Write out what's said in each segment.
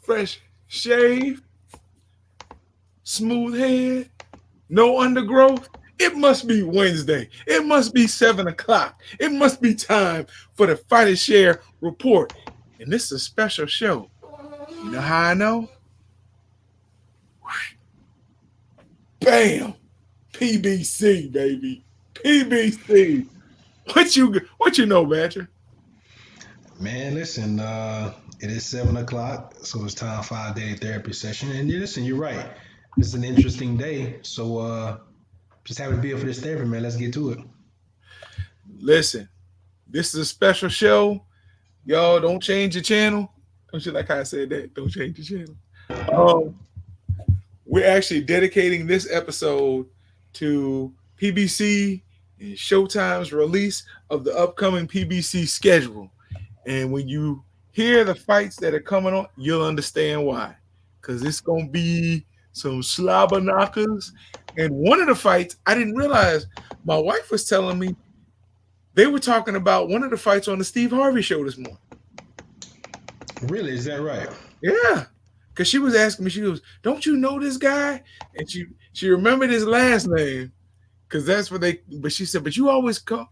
fresh shave, smooth head, no undergrowth. It must be Wednesday. It must be 7 o'clock. It must be time for the Fight and Share report. And this is a special show. You know how I know? Bam! PBC, baby. PBC. What you know, Badger? Man, listen, it is 7 o'clock, so it's time for our daily therapy session. And listen, you're right. This is an interesting day. So just happy to be here for this therapy, man. Let's get to it. Listen, this is a special show. Y'all don't change the channel. Don't you like how I said that? Don't change the channel. Um, we're actually dedicating this episode to PBC and Showtime's release of the upcoming PBC schedule. And when you hear the fights that are coming on, you'll understand why. Because it's going to be some slobber knockers. And one of the fights, I didn't realize, my wife was telling me they were talking about one of the fights on the Steve Harvey show this morning. Really? Is that right? Yeah. Because she was asking me, she goes, "Don't you know this guy?" And she remembered his last name. Because that's what but she said, "But you always call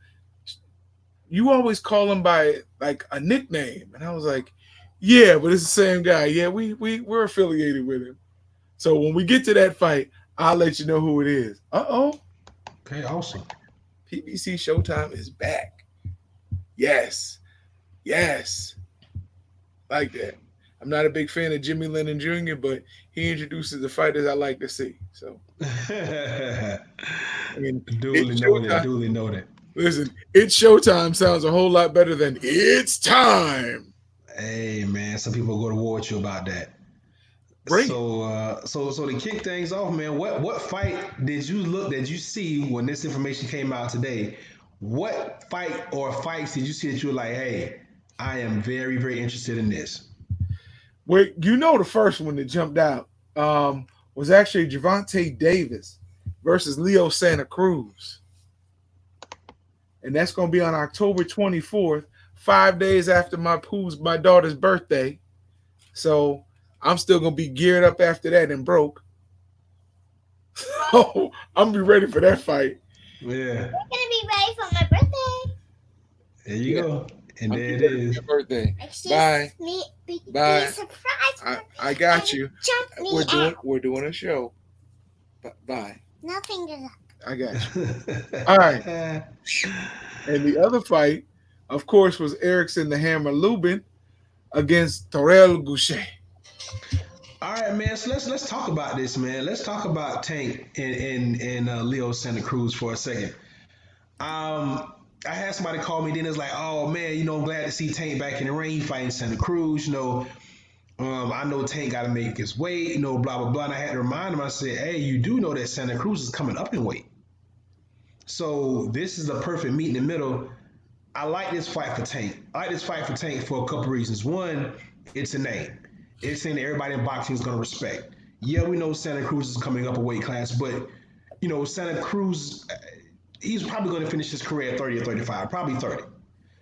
him by like a nickname." And I was like, "Yeah, but it's the same guy. Yeah, we're affiliated with him." So when we get to that fight, I'll let you know who it is. Uh-oh. Okay, awesome. PBC Showtime is back. Yes. Yes. Like that. I'm not a big fan of Jimmy Lennon Jr., but he introduces the fighters I like to see. So, I mean, Duly it's noted. Showtime. Duly noted. Listen, it's Showtime sounds a whole lot better than it's time. Hey, man, some people go to war with you about that. Bring it. So to kick things off, man, what fight did you see when this information came out today? What fight or fights did you see that you were like, hey, I am very, very interested in this? Wait, the first one that jumped out was actually Javante Davis versus Leo Santa Cruz. And that's going to be on October 24th, 5 days after my daughter's birthday. So I'm still going to be geared up after that and broke. So I'm going to be ready for that fight. Yeah, We're gonna be ready for my birthday. there you Yeah, go. And I'm there going it to be ready for is. your birthday. Excuse Bye. me. Bye. Be surprised. I got you. Jump me We're doing a show. Bye. Nothing is up. I got you. All right. And the other fight, of course, was Erickson the Hammer Lubin against Terrell Goucher. All right, man. So let's talk about this, man. Let's talk about Tank and Leo Santa Cruz for a second. I had somebody call me then. It's like, oh man, I'm glad to see Tank back in the ring fighting Santa Cruz. I know Tank got to make his weight. Blah blah blah. And I had to remind him. I said, hey, you do know that Santa Cruz is coming up in weight. So this is a perfect meet in the middle. I like this fight for Tank. I like this fight for Tank for a couple reasons. One, it's a name. It's saying that everybody in boxing is going to respect. Yeah, we know Santa Cruz is coming up a weight class, but Santa Cruz, he's probably going to finish his career at 30 or 35, probably 30.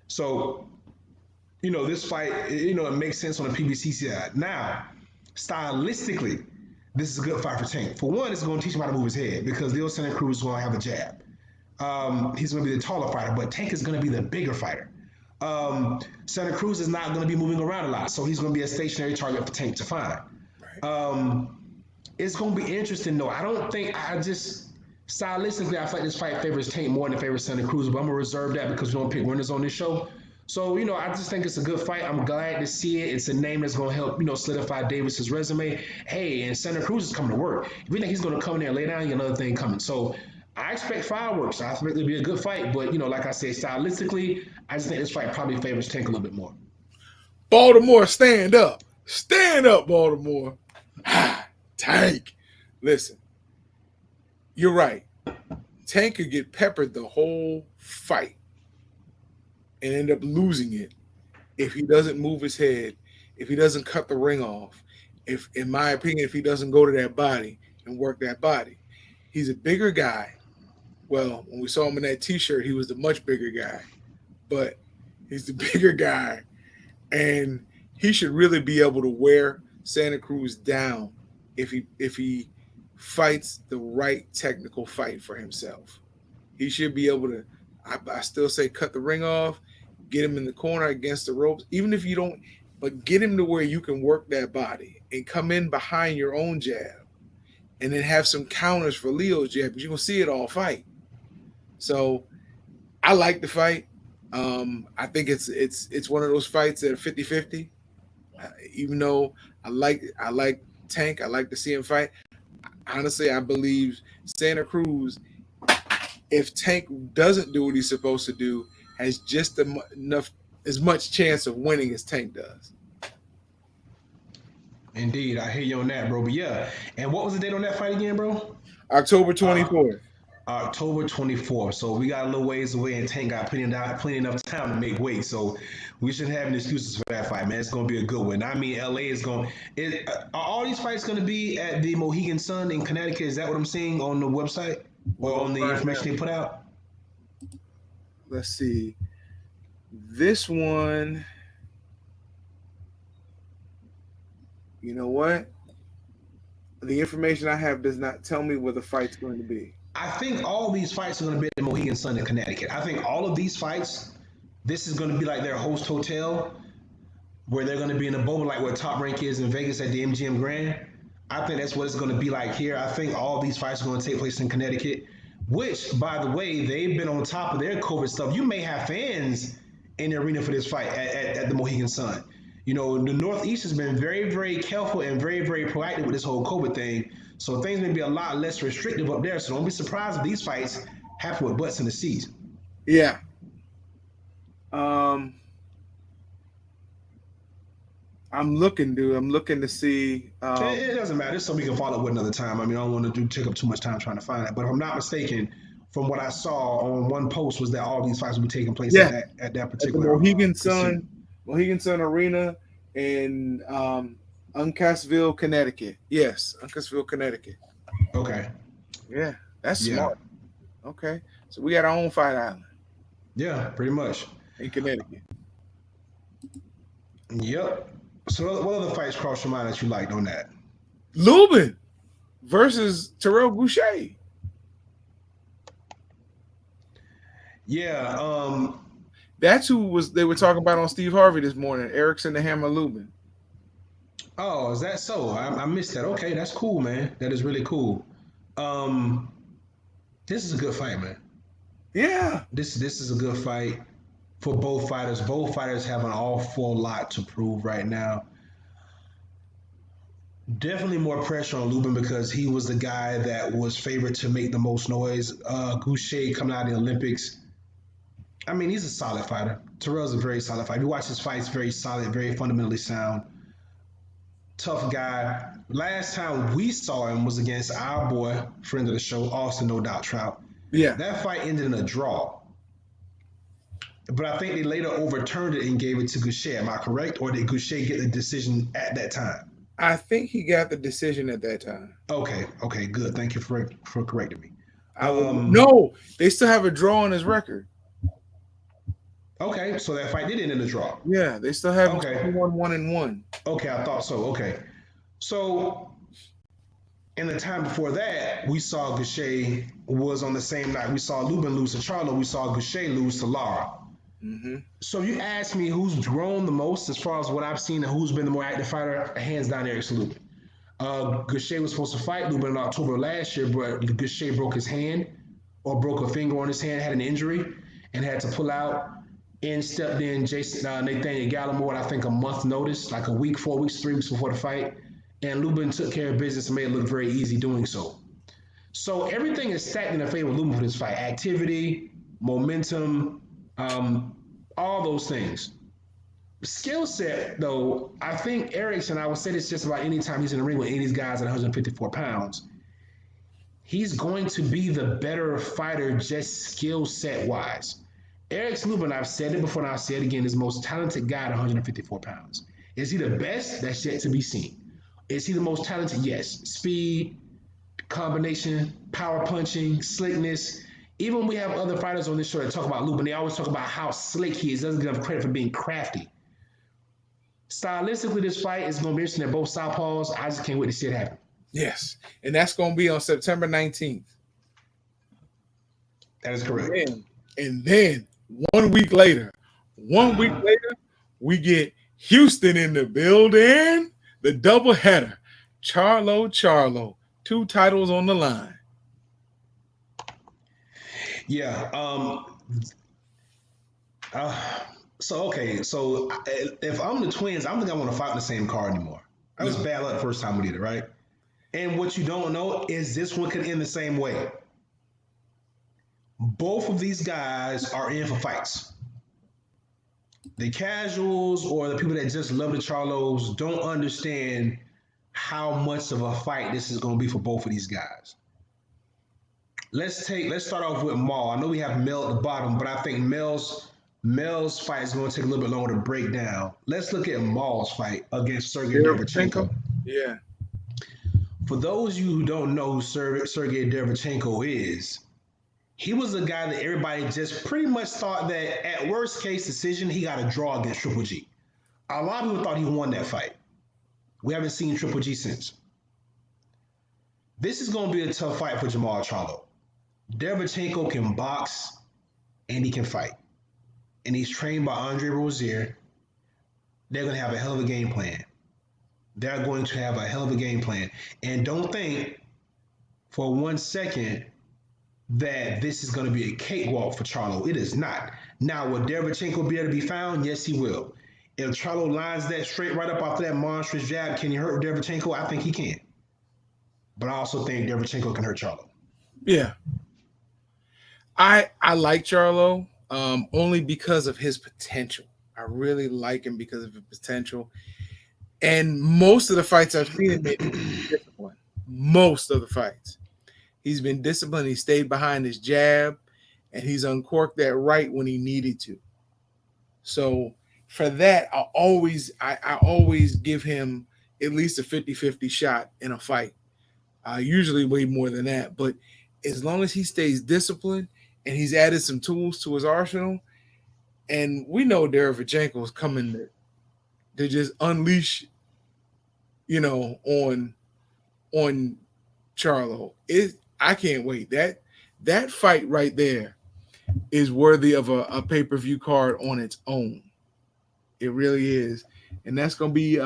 So, this fight, it makes sense on the PBC side. Now, stylistically, this is a good fight for Tank. For one, it's going to teach him how to move his head because Leo Santa Cruz is going to have a jab. He's going to be the taller fighter, but Tank is going to be the bigger fighter. Santa Cruz is not going to be moving around a lot, so he's going to be a stationary target for Tank to find. It's going to be interesting, though. Stylistically, I feel like this fight favors Tank more than it favors Santa Cruz, but I'm going to reserve that because we don't pick winners on this show. So, I just think it's a good fight. I'm glad to see it. It's a name that's going to help, solidify Davis's resume. Hey, and Santa Cruz is coming to work. If you think he's going to come in there and lay down, you got another thing coming. So, I expect fireworks. I expect it to be a good fight, but like I said, stylistically, I just think this fight probably favors Tank a little bit more. Baltimore, stand up. Stand up, Baltimore. Tank. Listen, you're right. Tank could get peppered the whole fight and end up losing it if he doesn't move his head, if he doesn't cut the ring off, in my opinion, if he doesn't go to that body and work that body. He's a bigger guy. Well, when we saw him in that T-shirt, he was the much bigger guy, but he's the bigger guy, and he should really be able to wear Santa Cruz down if he fights the right technical fight for himself. He should be able to. I still say cut the ring off, get him in the corner against the ropes, even if you don't. But get him to where you can work that body and come in behind your own jab, and then have some counters for Leo's jab. But you're gonna see it all fight. So I like the fight. I think it's one of those fights that are 50-50. Even though I like Tank, I like to see him fight. Honestly, I believe Santa Cruz, if Tank doesn't do what he's supposed to do, has just enough as much chance of winning as Tank does. Indeed, I hear you on that, bro. But yeah, and what was the date on that fight again, bro? October 24th. October 24th. So we got a little ways away, and Tank got plenty enough time to make weight. So we shouldn't have any excuses for that fight, man. It's going to be a good one. I mean, LA is going. Are all these fights going to be at the Mohegan Sun in Connecticut? Is that what I'm seeing on the website or on the information they put out? Let's see. This one. You know what? The information I have does not tell me where the fight's going to be. I think all these fights are going to be at the Mohegan Sun in Connecticut. I think all of these fights, this is going to be like their host hotel, where they're going to be in a bubble like where Top Rank is in Vegas at the MGM Grand. I think that's what it's going to be like here. I think all these fights are going to take place in Connecticut, which, by the way, they've been on top of their COVID stuff. You may have fans in the arena for this fight at the Mohegan Sun. You know, the Northeast has been very, very careful and very, very proactive with this whole COVID thing. So things may be a lot less restrictive up there. So don't be surprised if these fights happen with butts in the seats. Yeah. I'm looking, dude. I'm looking to see. It doesn't matter. So we can follow up with another time. I mean, I don't want to take up too much time trying to find it. But if I'm not mistaken, from what I saw on one post was that all these fights will be taking place at that particular Mohegan Sun Arena in Uncasville, Connecticut. Yes, Uncasville, Connecticut. Okay. Yeah, that's smart. Okay, so we got our own fight island. Yeah, pretty much. In Connecticut. Yep. So what other fights crossed your mind that you liked on that? Lubin versus Terrell Boucher. Yeah. That's who they were talking about on Steve Harvey this morning. Erickson the Hammer Lubin. Oh, is that so? I missed that. Okay, that's cool, man. That is really cool. This is a good fight, man. Yeah. This is a good fight for both fighters. Both fighters have an awful lot to prove right now. Definitely more pressure on Lubin because he was the guy that was favored to make the most noise. Boucher coming out of the Olympics. I mean, he's a solid fighter. Terrell's a very solid fighter. If you watch his fights, very solid, very fundamentally sound. Tough guy. Last time we saw him was against our boy, friend of the show, Austin No Doubt Trout. Yeah. That fight ended in a draw. But I think they later overturned it and gave it to Goucher. Am I correct? Or did Goucher get the decision at that time? I think he got the decision at that time. Okay, good. Thank you for correcting me. No, they still have a draw on his record. Okay, so that fight did end in a draw. Yeah, they still have 1-1-1. Okay, I thought so. Okay. So in the time before that, we saw Goucher was on the same night. We saw Lubin lose to Charlo. We saw Goucher lose to Lara. Mm-hmm. So you ask me who's grown the most as far as what I've seen and who's been the more active fighter, hands down Erickson Lubin. Goucher was supposed to fight Lubin in October last year, but Goucher broke his hand or broke a finger on his hand, had an injury, and had to pull out. In stepped in Nathaniel Gallimore, I think a month notice, like a week, 4 weeks, 3 weeks before the fight. And Lubin took care of business and made it look very easy doing so. So everything is stacked in the favor of Lubin for this fight. Activity, momentum, all those things. Skill set, though, I think Erickson, I would say this just about any time he's in the ring with any of these guys at 154 pounds, he's going to be the better fighter just skill set wise. Erickson Lubin, I've said it before and I'll say it again, is the most talented guy at 154 pounds. Is he the best? That's yet to be seen. Is he the most talented? Yes. Speed, combination, power punching, slickness. Even when we have other fighters on this show that talk about Lubin, they always talk about how slick he is. Doesn't give him credit for being crafty. stylistically, this fight is going to be interesting at both southpaws. I just can't wait to see it happen. Yes, and that's going to be on September 19th. That is correct. And then 1 week later, we get Houston in the building. The double header. Charlo. 2 titles on the line. Yeah. So if I'm the Twins, I don't think I want to fight on the same card anymore. That was bad luck the first time we did it, right? And what you don't know is this one could end the same way. Both of these guys are in for fights. The casuals or the people that just love the Charlos don't understand how much of a fight this is going to be for both of these guys. Let's start off with Maul. I know we have Mel at the bottom, but I think Mel's fight is going to take a little bit longer to break down. Let's look at Maul's fight against Sergey Derevchenko. Yeah. For those of you who don't know who Sergey Derevchenko is, he was a guy that everybody just pretty much thought that at worst case decision, he got a draw against Triple G. A lot of people thought he won that fight. We haven't seen Triple G since. This is going to be a tough fight for Jermall Charlo. Derevchenko can box and he can fight. And he's trained by Andre Rozier. They're going to have a hell of a game plan. They're going to have a hell of a game plan. And don't think for 1 second that this is going to be a cakewalk for Charlo. It is not. Now, will Derevchenko be able to be found? Yes, he will. If Charlo lines that straight right up after that monstrous jab, can he hurt Derevchenko? I think he can. But I also think Derevchenko can hurt Charlo. Yeah. I like Charlo only because of his potential. I really like him because of his potential. And most of the fights I've seen him in discipline. Most of the fights. He's been disciplined. He stayed behind his jab, and he's uncorked that right when he needed to. So for that, I always give him at least a 50-50 shot in a fight. Usually way more than that. But as long as he stays disciplined and he's added some tools to his arsenal, and we know Derevchenko is coming to just unleash, on Charlo. I can't wait. That fight right there is worthy of a pay-per-view card on its own. It really is. And that's going to be,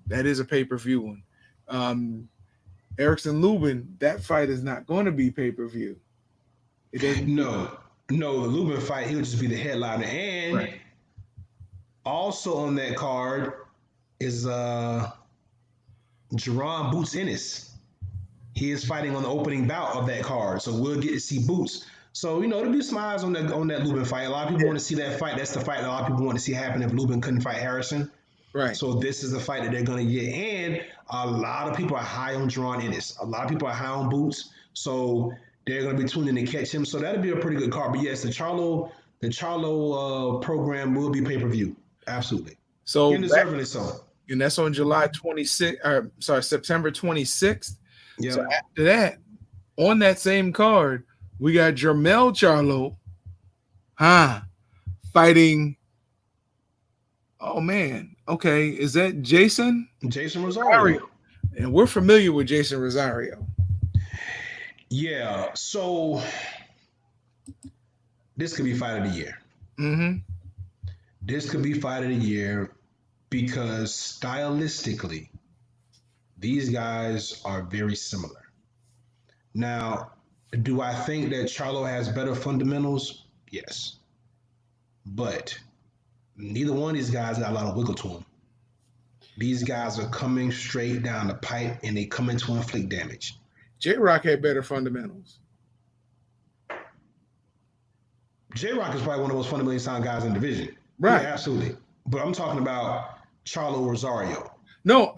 that is a pay-per-view one. Erickson Lubin, that fight is not going to be pay-per-view. It doesn't. No, the Lubin fight, he'll just be the headliner. And also on that card is Jerron Boots Ennis. He is fighting on the opening bout of that card, so we'll get to see Boots. So, there'll be some eyes on that Lubin fight. A lot of people want to see that fight. That's the fight that a lot of people want to see happen if Lubin couldn't fight Harrison. Right. So this is the fight that they're going to get. And a lot of people are high on Jerron Ennis. A lot of people are high on Boots. So they're going to be tuning in to catch him. So that'll be a pretty good card. But yes, the Charlo program will be pay-per-view. Absolutely. So and deservedly so. And that's on September 26th. Yeah. So after that, on that same card, we got Jermell Charlo, fighting. Oh man, okay, is that Jason Rosario? And we're familiar with Jason Rosario. Yeah. So this could be fight of the year. Mm-hmm. This could be fight of the year because stylistically, these guys are very similar. Now, do I think that Charlo has better fundamentals? Yes. But neither one of these guys got a lot of wiggle to them. These guys are coming straight down the pipe and they come in to inflict damage. J-Rock had better fundamentals. J-Rock is probably one of the most fundamentally sound guys in the division. Right. Yeah, absolutely. But I'm talking about Charlo Rosario. No.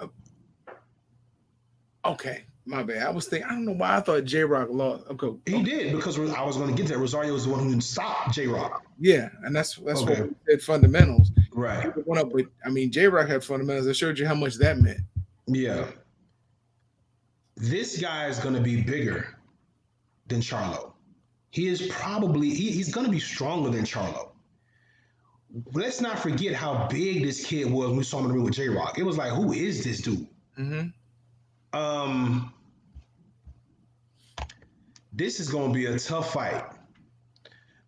Okay, my bad. I don't know why I thought J-Rock lost. Okay. He did, because I was going to get that. Rosario was the one who stopped J-Rock. Yeah, and that's what we said, fundamentals. Right. But J-Rock had fundamentals. I showed you how much that meant. Yeah. This guy is going to be bigger than Charlo. He is probably, he's going to be stronger than Charlo. let's not forget how big this kid was when we saw him in the ring with J Rock. It was like, who is this dude? Mm-hmm. This is going to be a tough fight.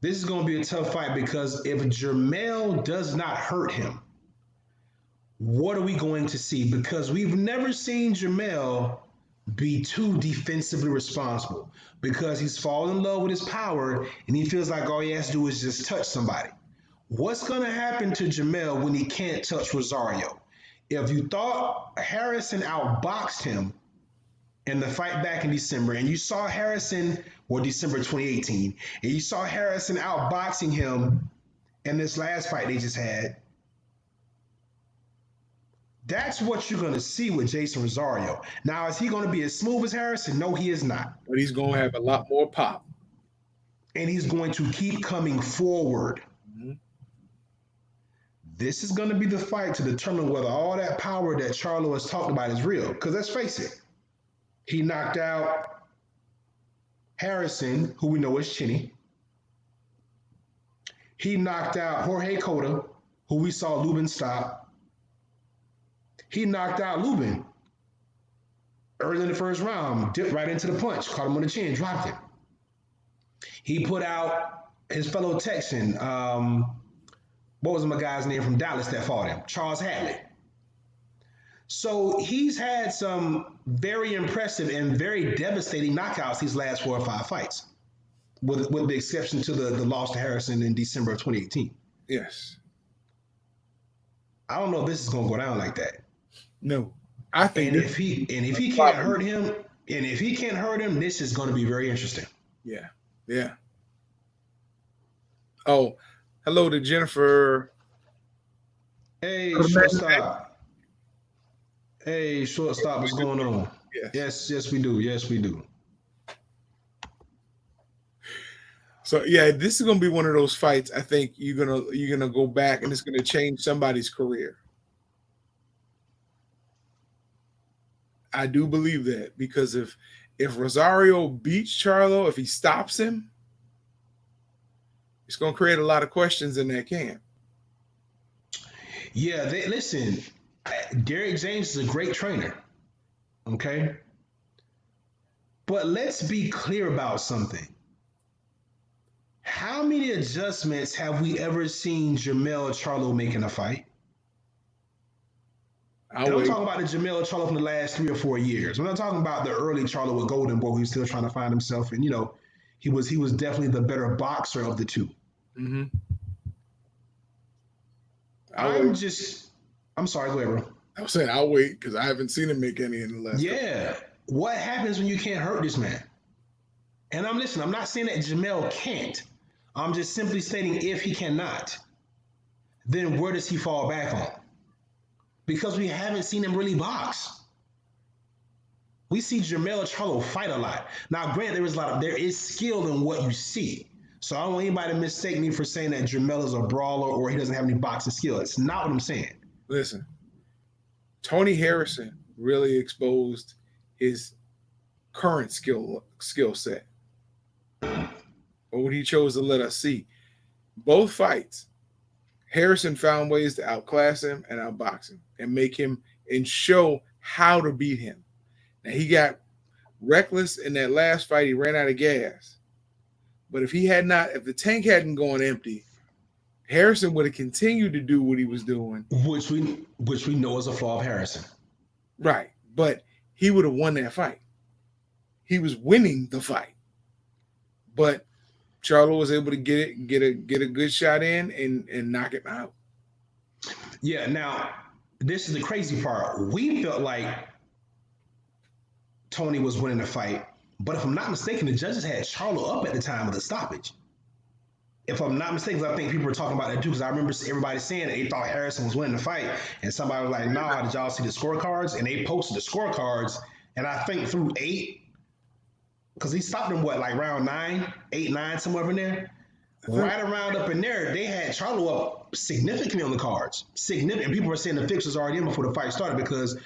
This is going to be a tough fight because if Jermell does not hurt him, what are we going to see? Because we've never seen Jermell be too defensively responsible because he's fallen in love with his power and he feels like all he has to do is just touch somebody. What's going to happen to Jermell when he can't touch Rosario? If you thought Harrison outboxed him in the fight back in December, and you saw Harrison, or December 2018, and you saw Harrison outboxing him in this last fight they just had, that's what you're going to see with Jason Rosario. Now, is he going to be as smooth as Harrison? No, he is not. But he's going to have a lot more pop. And he's going to keep coming forward. Mm-hmm. This is going to be the fight to determine whether all that power that Charlo has talked about is real. Because let's face it, he knocked out Harrison, who we know is Chinny. He knocked out Jorge Cota, who we saw Lubin stop. He knocked out Lubin early in the first round, dipped right into the punch, caught him on the chin, dropped him. He put out his fellow Texan, what was my guy's name from Dallas that fought him? Charles Hadley. So he's had some very impressive and very devastating knockouts these last 4 or 5 fights, with the exception to the loss to Harrison in December of 2018. Yes. I don't know if this is going to go down like that. No. I think And if he can't hurt him, this is going to be very interesting. Yeah. Yeah. Oh, hello to Jennifer. Hey, shortstop. Hey, shortstop, what's going on? Yes, we do. Yes, we do. So yeah, this is gonna be one of those fights. I think you're gonna go back and it's gonna change somebody's career. I do believe that because if Rosario beats Charlo, if he stops him, it's gonna create a lot of questions in that camp. Yeah, listen. Derek James is a great trainer. Okay, but let's be clear about something. How many adjustments have we ever seen Jermell Charlo make in a fight? I'm talking about the Jermell Charlo from the last 3 or 4 years. We're not talking about the early Charlo with Golden Boy, who's still trying to find himself. And, he was definitely the better boxer of the two. Mm-hmm. I'm sorry, go ahead, bro. I was saying I'll wait because I haven't seen him make any in the last. Yeah. What happens when you can't hurt this man? And I'm not saying that Jermell can't. I'm just simply stating if he cannot, then where does he fall back on? Because we haven't seen him really box. We see Jermell Charlo fight a lot. Now, granted, there is skill in what you see. So I don't want anybody to mistake me for saying that Jermell is a brawler or he doesn't have any boxing skill. It's not what I'm saying. Listen, Tony Harrison really exposed his current skill set, or what he chose to let us see. Both fights, Harrison found ways to outclass him and outbox him and make him and show how to beat him. Now, he got reckless in that last fight. He ran out of gas. But if the tank hadn't gone empty, Harrison would have continued to do what he was doing. Which we know is a flaw of Harrison. Right. But he would have won that fight. He was winning the fight. But Charlo was able to get a good shot in and knock him out. Yeah, now this is the crazy part. We felt like Tony was winning the fight, but if I'm not mistaken, the judges had Charlo up at the time of the stoppage. If I'm not mistaken, I think people were talking about that too, because I remember everybody saying that they thought Harrison was winning the fight, and somebody was like, "Nah, did y'all see the scorecards?" And they posted the scorecards, and I think through 8, because he stopped him round 9, 8, 9, somewhere in there. Right around up in there, they had Charlo up significantly on the cards. Significant. People were saying the fix was already in before the fight started because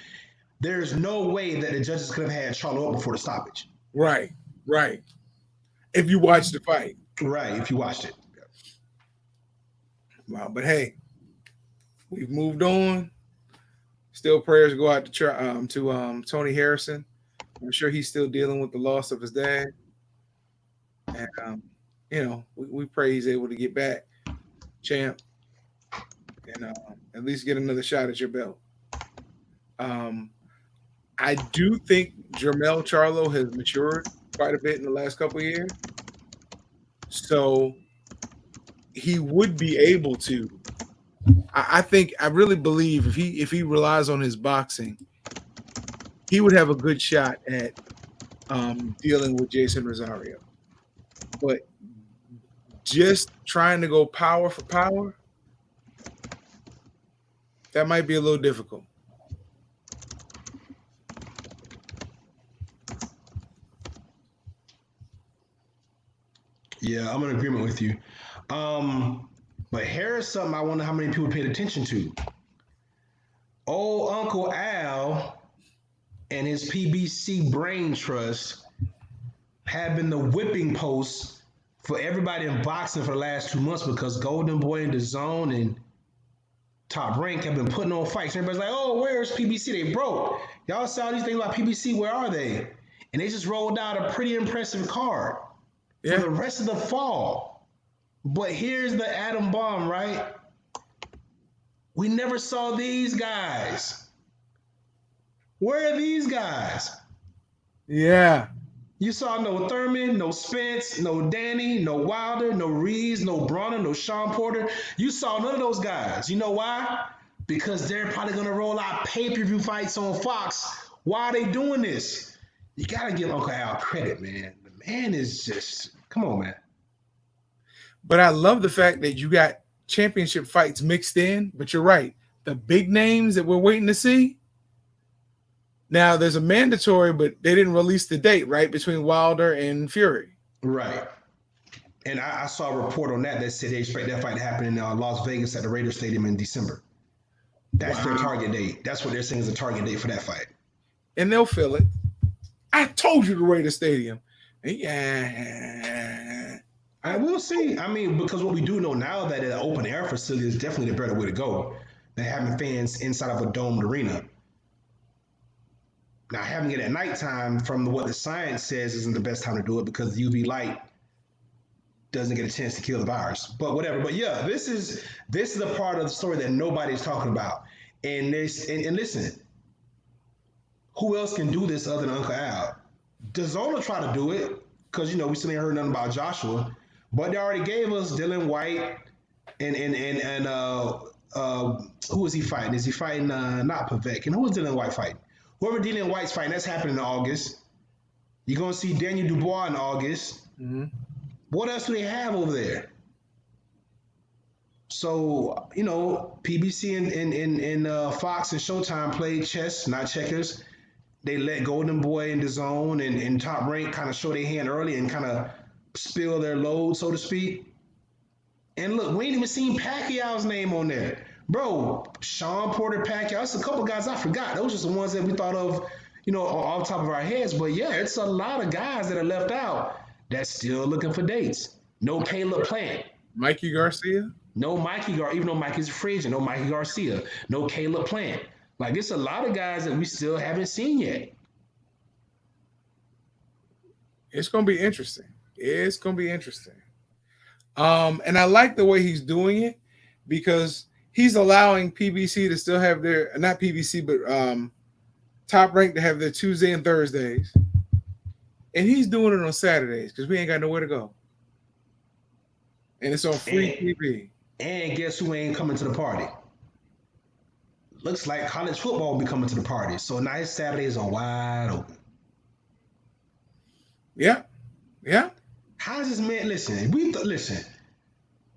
there's no way that the judges could have had Charlo up before the stoppage. Right. If you watched the fight. Right, if you watched it. Wow, but hey, we've moved on. Still, prayers go out to Tony Harrison. I'm sure he's still dealing with the loss of his dad, and we pray he's able to get back, champ, and at least get another shot at your belt. Um, I do think Jermel Charlo has matured quite a bit in the last couple of years, so he would be able to. I really believe if he relies on his boxing, he would have a good shot at dealing with Jason Rosario. But just trying to go power for power, that might be a little difficult. Yeah, I'm in agreement with you. But here's something I wonder how many people paid attention to. Old Uncle Al and his PBC Brain Trust have been the whipping post for everybody in boxing for the last 2 months because Golden Boy and DAZN and Top Rank have been putting on fights. Everybody's like, oh, where's PBC? They broke. Y'all saw these things about PBC. Where are they? And they just rolled out a pretty impressive card for the rest of the fall. But here's the atom bomb, right? We never saw these guys. Where are these guys? Yeah. You saw no Thurman, no Spence, no Danny, no Wilder, no Reeves, no Bronner, no Sean Porter. You saw none of those guys. You know why? Because they're probably going to roll out pay-per-view fights on Fox. Why are they doing this? You got to give Uncle Al credit, man. The man is just, come on, man. But I love the fact that you got championship fights mixed in. But you're right. The big names that we're waiting to see. Now, there's a mandatory, but they didn't release the date, right, between Wilder and Fury. Right. And I saw a report on that said they expect that fight to happen in Las Vegas at the Raiders Stadium in December. That's their target date. That's what they're saying is the target date for that fight. And they'll fill it. I told you the Raiders Stadium. Yeah. I will see. I mean, because what we do know now that an open air facility is definitely the better way to go than having fans inside of a domed arena. Now, having it at nighttime, from what the science says, isn't the best time to do it because UV light doesn't get a chance to kill the virus. But whatever. But yeah, this is a part of the story that nobody's talking about. And listen, who else can do this other than Uncle Al? DAZN will try to do it because we still ain't heard nothing about Joshua. But they already gave us Dylan White and who is he fighting? Is he fighting not Pavek? And who is Dylan White fighting? Whoever Dylan White's fighting, that's happening in August. You're going to see Daniel Dubois in August. Mm-hmm. What else do they have over there? So, PBC and Fox and Showtime played chess, not checkers. They let Golden Boy and DAZN and Top Rank kind of show their hand early and kind of spill their load, so to speak. And look, we ain't even seen Pacquiao's name on there. Bro, Sean Porter, Pacquiao, that's a couple guys I forgot. Those are just the ones that we thought of, off the top of our heads. But yeah, it's a lot of guys that are left out that's still looking for dates. No Caleb Plant. Mikey Garcia? No Mikey Garcia, even though Mikey's a free agent. No Mikey Garcia. No Caleb Plant. Like, it's a lot of guys that we still haven't seen yet. It's going to be interesting. It's going to be interesting. And I like the way he's doing it because he's allowing PBC to still have their, not PBC, but Top Rank to have their Tuesday and Thursdays. And he's doing it on Saturdays because we ain't got nowhere to go. And it's on free TV. And guess who ain't coming to the party? Looks like college football will be coming to the party. So now his Saturdays are wide open. Yeah. Yeah. How's this man? Listen, listen.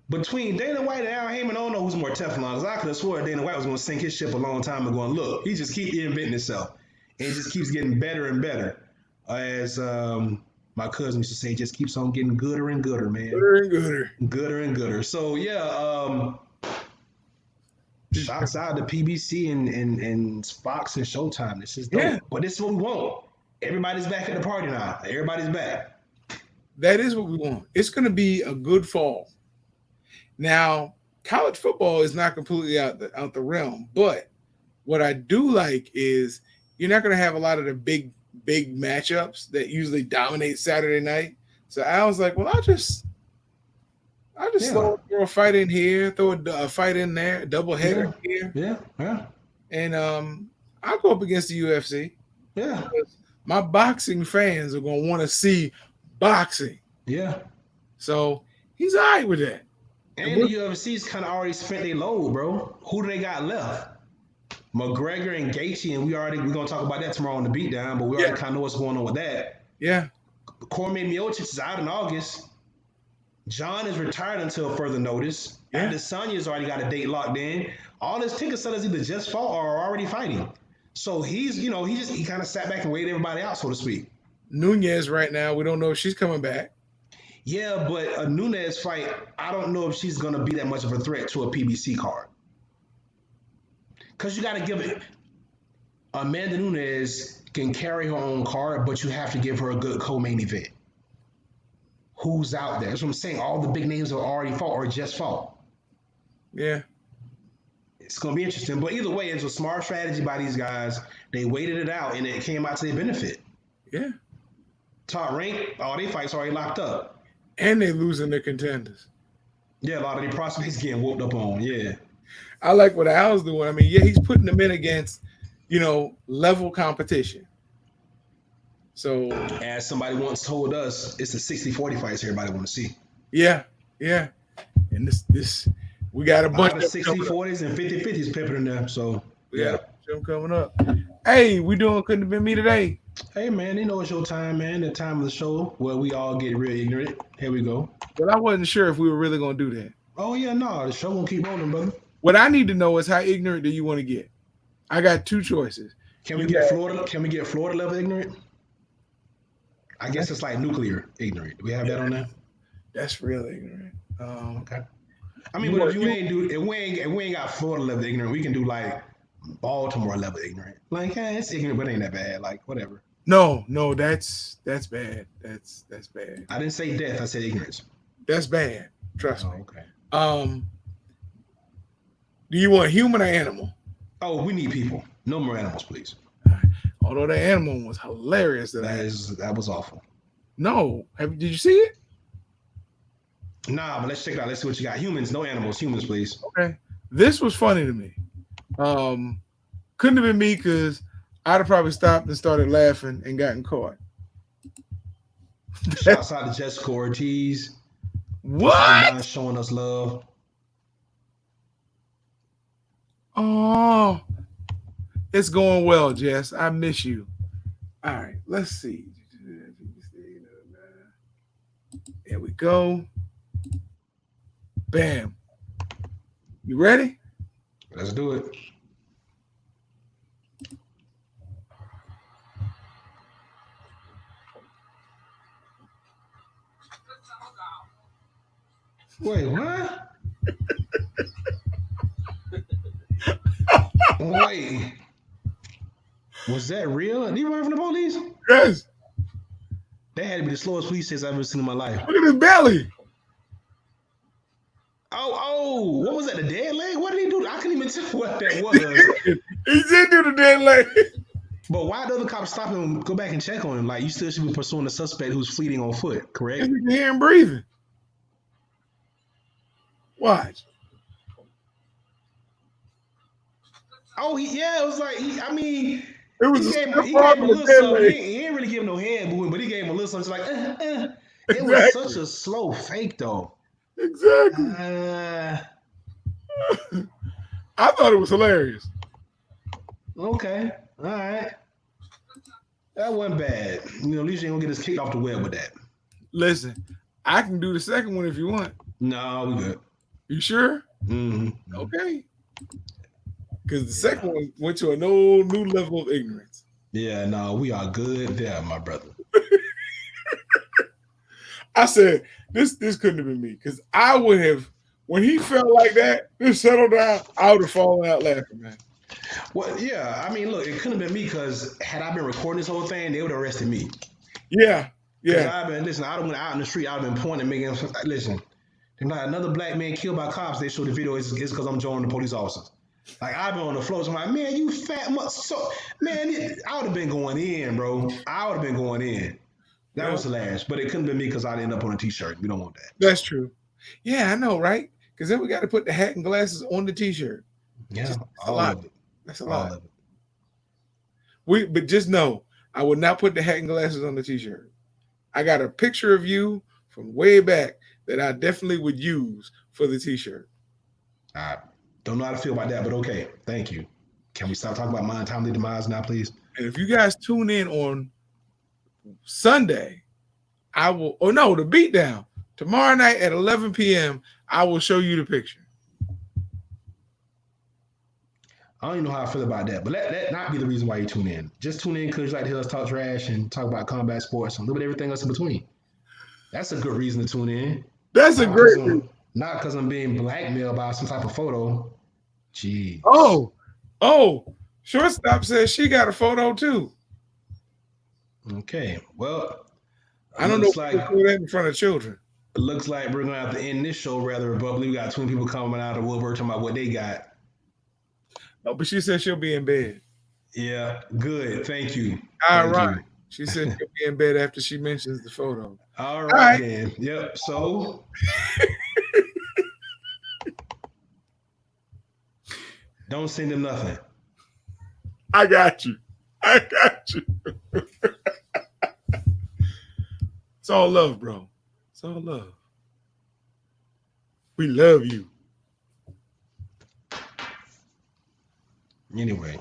Between Dana White and Al Heyman, I don't know who's more Teflon. Because I could have swore Dana White was going to sink his ship a long time ago. And look, he just keeps reinventing himself. And it just keeps getting better and better. As my cousin used to say, it just keeps on getting gooder and gooder, man. Gooder and gooder. Gooder and gooder. So, yeah, shouts out to PBC and Fox and Showtime. This is dope. Yeah. But this is what we want. Everybody's back at the party now. Everybody's back. That is what we want. It's going to be a good fall. Now, college football is not completely out the realm, but what I do like is you're not going to have a lot of the big matchups that usually dominate Saturday night. So I was like, well, I'll just throw a fight in here, throw a fight in there, a double header here, and I'll go up against the UFC. Yeah, my boxing fans are going to want to see boxing. Yeah. So he's all right with that. And the UFC's kind of already spent their load, bro. Who do they got left? McGregor and Gaethje, and we're gonna talk about that tomorrow on the beatdown, but we already kind of know what's going on with that. Yeah. Cormier Miocic is out in August. John is retired until further notice. Yeah. Adesanya's already got a date locked in. All his ticket sellers either just fought or are already fighting. So he kind of sat back and waited everybody out, so to speak. Nunez right now, we don't know if she's coming back. Yeah, but a Nunez fight, I don't know if she's going to be that much of a threat to a PBC card. Because you got to give it. Amanda Nunes can carry her own card, but you have to give her a good co-main event. Who's out there? That's what I'm saying. All the big names are already fought or just fought. Yeah. It's going to be interesting. But either way, it's a smart strategy by these guys. They waited it out, and it came out to their benefit. Yeah. Top rank, all their fights already locked up. And they losing their contenders. Yeah, a lot of their prospects getting whooped up on. Yeah. I like what Al's doing. I mean, yeah, he's putting them in against, level competition. So, as somebody once told us, it's the 60-40 fights everybody want to see. Yeah, yeah. And this we got a bunch of 60-40s and 50-50s peppered in there. So, yeah. Them coming up. Hey, we doing Couldn't Have Been Me today. Hey, man, it's your time, man. The time of the show where we all get real ignorant. Here we go. But I wasn't sure if we were really going to do that. Oh, yeah, no. The show going to keep rolling, brother. What I need to know is how ignorant do you want to get? I got two choices. Can we get Florida level ignorant? I guess it's like nuclear ignorant. Do we have that on there? That's real ignorant. Okay. I mean, but if we ain't got Florida level ignorant, we can do like Baltimore level ignorant. Like, it's ignorant, but it ain't that bad. Like, whatever. No, that's bad. That's bad. I didn't say death. I said ignorance. That's bad. Trust me. Okay. Do you want human or animal? Oh, we need people. No more animals, please. Although the animal was hilarious. That was awful. No. Did you see it? Nah, but let's check it out. Let's see what you got. Humans, no animals. Humans, please. Okay. This was funny to me. Couldn't have been me because I'd have probably stopped and started laughing and gotten caught. Shouts out to Jessica Ortiz. What? Showing us love. Oh, it's going well, Jess. I miss you. All right, let's see. There we go. Bam. You ready? Let's do it. Wait, what? Wait. Was that real? Did you run from the police? Yes. That had to be the slowest police chase I've ever seen in my life. Look at his belly. Oh, what was that? The dead leg? What did he do? I couldn't even tell what that was. He did do the dead leg. But why did the cops stop him and go back and check on him? Like, you still should be pursuing the suspect who's fleeing on foot, correct? You can hear him breathing. Watch. Oh, it was like, he it was he gave him a little something. He didn't really give him no head booing, but he gave him a little something. Like, It was such a slow fake, though. Exactly. I thought it was hilarious. Okay. All right. That wasn't bad. At least you ain't gonna get us kicked off the web with that. Listen, I can do the second one if you want. No, we good. You sure? Mm-hmm. Okay. Because the second one went to a new level of ignorance. Yeah, no, we are good there, my brother. I said, this couldn't have been me. Because I would have, when he felt like that, just settled down, I would have fallen out laughing, man. Well, yeah, look, it couldn't have been me because had I been recording this whole thing, they would have arrested me. Yeah. I'd have been out in the street, I'd have been pointing, making, listen, They're not another black man killed by cops. They show the video. It's because I'm joining the police officers. Like I've been on the floor. So I'm like, man, you fat so man, I would have been going in, bro. I would have been going in. That was hilarious, but it couldn't have been me because I'd end up on a t-shirt. We don't want that. That's true. Yeah, I know, right? Because then we got to put the hat and glasses on the t-shirt. Yeah, that's all a lot. of it. That's a All lot. of it. But just know, I would not put the hat and glasses on the t-shirt. I got a picture of you from way back that I definitely would use for the t-shirt. I don't know how to feel about that, but okay. Thank you. Can we stop talking about my untimely demise now, please? And if you guys tune in on Sunday, I will, oh no, the beatdown. Tomorrow night at 11 p.m., I will show you the picture. I don't even know how I feel about that, but let not be the reason why you tune in. Just tune in because you like to hear us talk trash and talk about combat sports and a little bit everything else in between. That's a good reason to tune in. That's a great reason. Not because I'm being blackmailed by some type of photo. Gee. Oh, Shortstop says she got a photo too. Okay, well, I don't know if like, do that in front of children. It looks like we're going to have to end this show rather abruptly. We got 20 people coming out of the woodwork talking about what they got. Oh, but she said she'll be in bed. Yeah, good. Thank you. All right. She said she'll be in bed after she mentions the photo. All right. Then. Yep. So. Don't send them nothing. I got you. It's all love, bro. It's all love. We love you. Anyway.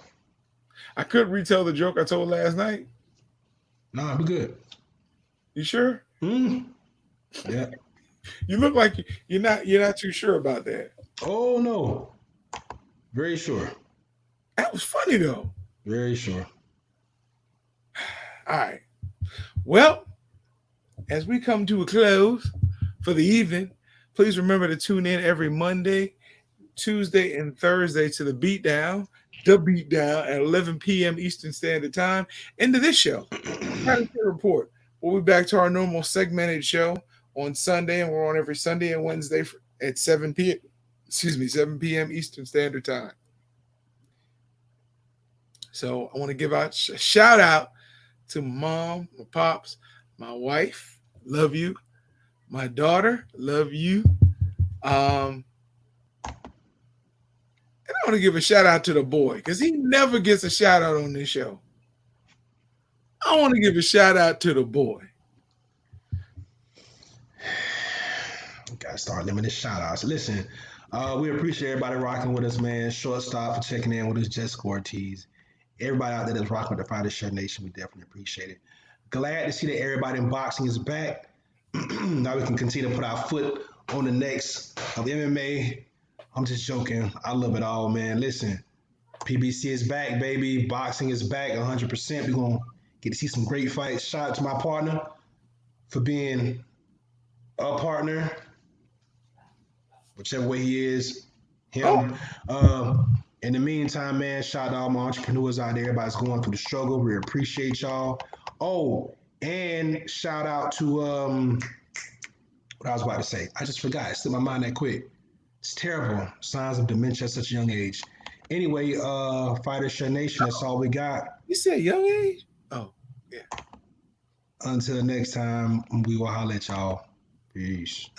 I could retell the joke I told last night. No, I'll be good. You sure? Yeah. You look like you're not too sure about that. Oh no. Very sure. That was funny though. Very sure. All right. Well, as we come to a close for the evening, please remember to tune in every Monday, Tuesday, and Thursday to the Beatdown at 11 p.m. Eastern Standard Time. Into this show, Report. We'll be back to our normal segmented show on Sunday, and we're on every Sunday and Wednesday at 7 p.m. 7 p.m. Eastern Standard Time. So I want to give out a shout out to my mom, my pops, my wife, love you, my daughter, love you. And I want to give a shout out to the boy because he never gets a shout out on this show. I want to give a shout out to the boy. Gotta start limiting shout outs. Listen, we appreciate everybody rocking with us, man. Shortstop for checking in with us, Jessica Ortiz. Everybody out there that's rocking with the Fighter Shirt Nation, we definitely appreciate it. Glad to see that everybody in boxing is back. Now we can continue to put our foot on the necks of MMA. I'm just joking. I love it all, man. Listen, PBC is back, baby. Boxing is back 100%. We're going to get to see some great fights. Shout out to my partner for being a partner, whichever way he is, him. In the meantime, man, shout out to all my entrepreneurs out there. Everybody's going through the struggle. We appreciate y'all. Oh, and shout out to what I was about to say. I just forgot. It slipped my mind that quick. It's terrible. Signs of dementia at such a young age. Anyway, Fighter Shirt Nation, that's all we got. You said young age? Oh, yeah. Until next time, we will holler at y'all. Peace.